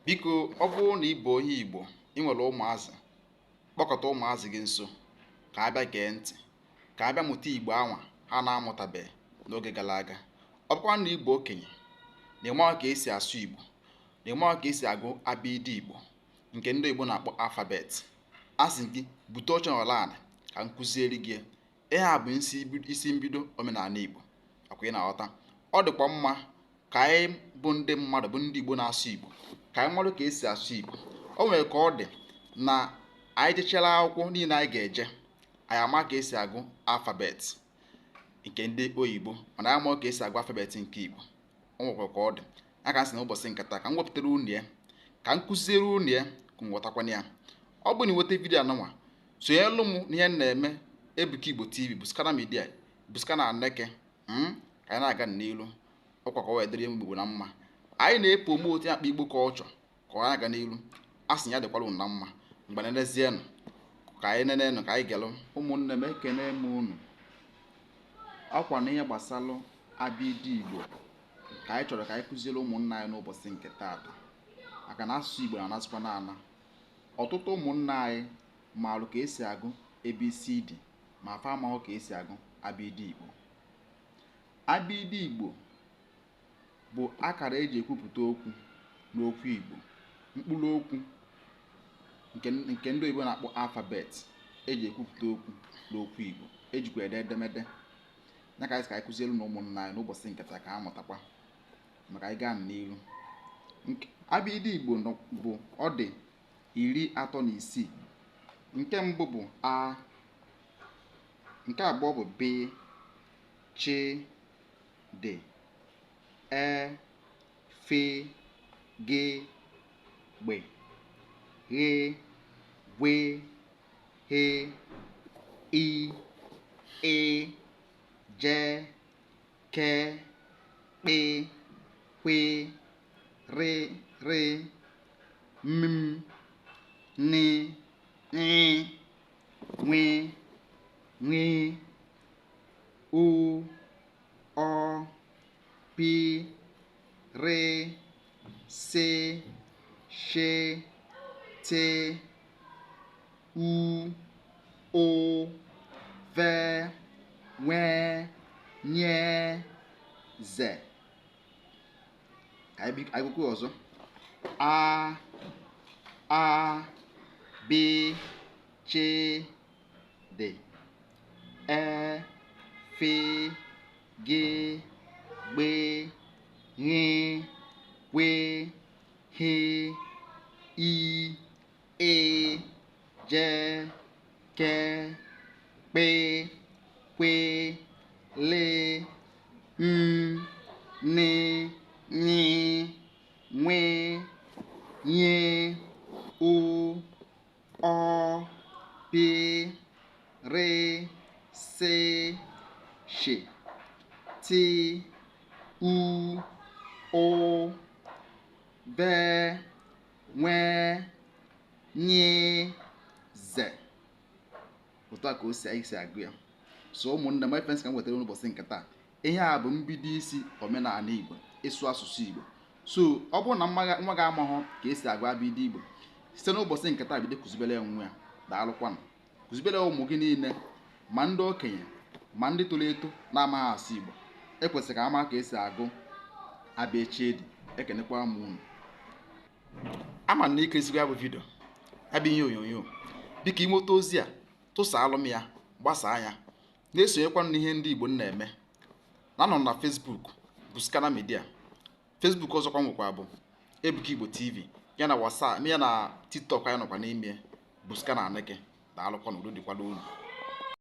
Biko ọ bụrụ na ị bụ onye Igbo ị nwere ụmụazị, kpọkọta ụmụazị gị nso ka a bịa gee ntị, ka a bịa mụta Igbo anwa ha na-amụtabeghị n'oge gara aga. Ọ bụkwa na Igbo okenye na ịmaghị ka esi asụ Igbo, na ịmaghị ka esi agụ abịịdị Igbo nke ndị Igbo na-akpọ alfabet, a sị gị bute oche n'ala ka m kụziere gị. Ihe a bụ isi mbido omenala Igbo, akwa ị na-aghọta. Ọ dịkwa mma ka anyị bụ ndị mmadụ bụ ndị Igbo na-asụ Igbo ka anyị marụ ka esi asụ Igbo. O nwere ka ọ dị na anyị jechara akwụkwọ niile anyị ga-eje, anyị ama ka esi agụ alfabet nke ndị oyibo, mana anyị amaghị ka esi agụ alfabet nke Igbo. O nwekwara ka ọ dị. A ka m sị na ụbọchị nke taa ka m wepụtara unu ya, ka m kụziere unu ya, ka m ghọtakwana ya. Ọ bụ na ịnweta vidiyo anụnwa, sonyelu m n'ihe m na-eme Ebuka Igbo TV, Buskana Media, Buskana Aneke, ka anyị na-aga n'ilu. Ọkwa ka ọ wee dịrị Igbo na mma. Anyị na-epromote ya akpa Igbo culture ka ọ na-aga n'ilu. A sị ya dịkwara unu na mma. Mgbe nenezienụ ka anyị nenenụ, ka anyị gelụ. Ụmụnne m, ekene m unu. Ọkwa na ihe gbasalụ abịịdị Igbo ka anyị chọrọ ka anyị kụziere ụmụnna anyị n'ụbọchị nke taata, maka na asụsụ Igbo na-anasịkwa n'ala. Ọtụtụ ụmụnna anyị maalụ ka esi agụ ABCD ma fa amaghị ka esi agụ abịịdị Igbo. Abịịdị Igbo bụ akara eji ekwupụta okwu n'okwu Igbo, mkpụrụ okwu nke ndị Igbo na-akpọ alfabet eji ekwupụta okwu n'okwu Igbo, ejikwa ede edemede. Ya ka anyị kụziere na ụmụnna anyị n'ụbọchị nke taa ka ha mụtakwa, maka anyị gaa n'ihu. Abịịdị Igbo bụ ọ dị 36. Nke mbụ bụ A, nke abụọ bụ B, Ch, D, E, F, G, Gb, H, W, H, I, E, J, K, P, Q, R, M, N, W, O, O, P, R, S, Š, T, U, O, V, W, N, Z. Agụkwu ọzọ. A, B, Ch, D, E, F, G, Gb, H, W, H, I, E, J, K, P, Q, L, M, N, W, N, O, O, P, R, S, Š, T, U, O, V, W, N, Z. Otu a ka o si anyị si agụ ya. So ụmụnne m, efensi ka m wetara n'ụbọchị nke taa. Ihe a bụ mbido isi omenala Igbo, ịsụ asụsụ Igbo. So ọ bụrụ na nwa gị amaghọ ka esi agụ abịịdị Igbo, site n'ụbọchị nke taa bido kụzibere ya nwa ya. Daalụkwanụ. Kụzibere ụmụ gị niile, ma ndị okenye ma ndị toro eto na-amaghị asụ Igbo. Ekwesịrị ka ama ka esi agụ abịịdị. Ekenekwa m unu. Ama na ikirisigo ya bụ vidio, ya bụ ihe onyonyo. Biko ịnweta ozi a, tụsaalụ m ya, gbasaa ya, na-esonyekwanụ n'ihe ndị Igbo na-eme. Na-anọ na Facebook Buskana Media. Facebook ọzọkwa nwekwa bụ Ebuka Igbo TV, ya na WhatsApp, ya na TikTok anyị nọkwa n'ime Buskana Aneke. Daalụkwanụ, udo dịkwala unu.